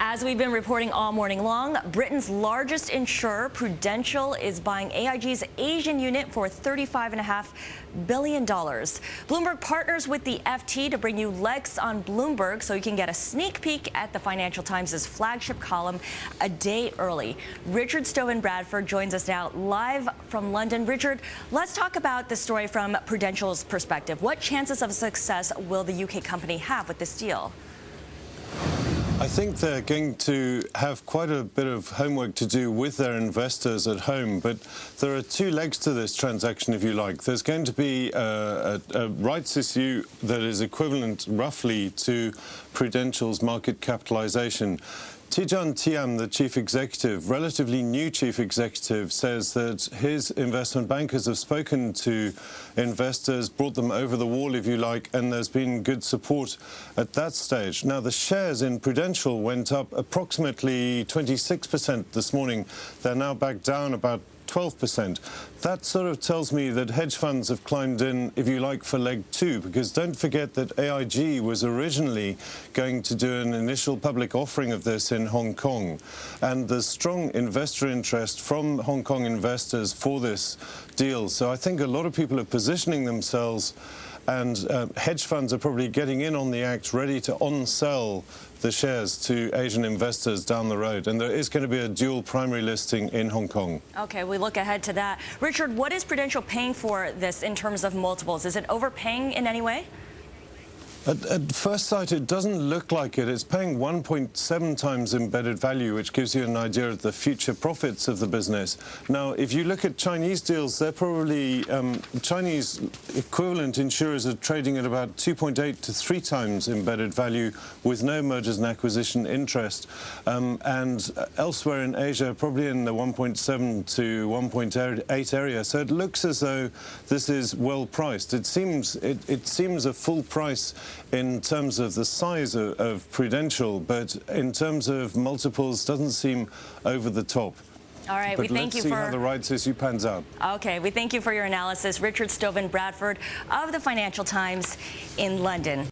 As we've been reporting all morning long, Britain's largest insurer, Prudential, is buying AIG's Asian unit for $35.5 billion. Bloomberg partners with the FT to bring you Lex on Bloomberg so you can get a sneak peek at the Financial Times' flagship column a day early. Richard Stovin-Bradford joins us now live from London. Richard, let's talk about the story from Prudential's perspective. What chances of success will the UK company have with this deal? I think they're going to have quite a bit of homework to do with their investors at home, but there are two legs to this transaction, if you like. There's going to be a rights issue that is equivalent roughly to Prudential's market capitalization. Tidjane Thiam, the chief executive, relatively new chief executive, says that his investment bankers have spoken to investors, brought them over the wall, if you like, and there's been good support at that stage. Now, the shares in Prudential went up approximately 26% this morning. They're now back down about 12%. That sort of tells me that hedge funds have climbed in, if you like, for leg two, because don't forget that AIG was originally going to do an initial public offering of this in Hong Kong. And there's strong investor interest from Hong Kong investors for this deal. So I think a lot of people are positioning themselves, and hedge funds are probably getting in on the act, ready to on-sell the shares to Asian investors down the road. And there is going to be a dual primary listing in Hong Kong. Okay, we look ahead to that. Richard, what is Prudential paying for this in terms of multiples? Is it overpaying in any way? At first sight, it doesn't look like it. It's paying 1.7 times embedded value, which gives you an idea of the future profits of the business. Now, if you look at Chinese deals, they're probably Chinese equivalent insurers are trading at about 2.8 to 3 times embedded value with no mergers and acquisition interest. And elsewhere in Asia, probably in the 1.7 to 1.8 area. So it looks as though this is well priced. It seems a full price in terms of the size of Prudential, but in terms of multiples, doesn't seem over the top. All right, but we thank you for... let's see how the rights issue pans out. Okay, we thank you for your analysis. Richard Stovin-Bradford of the Financial Times in London.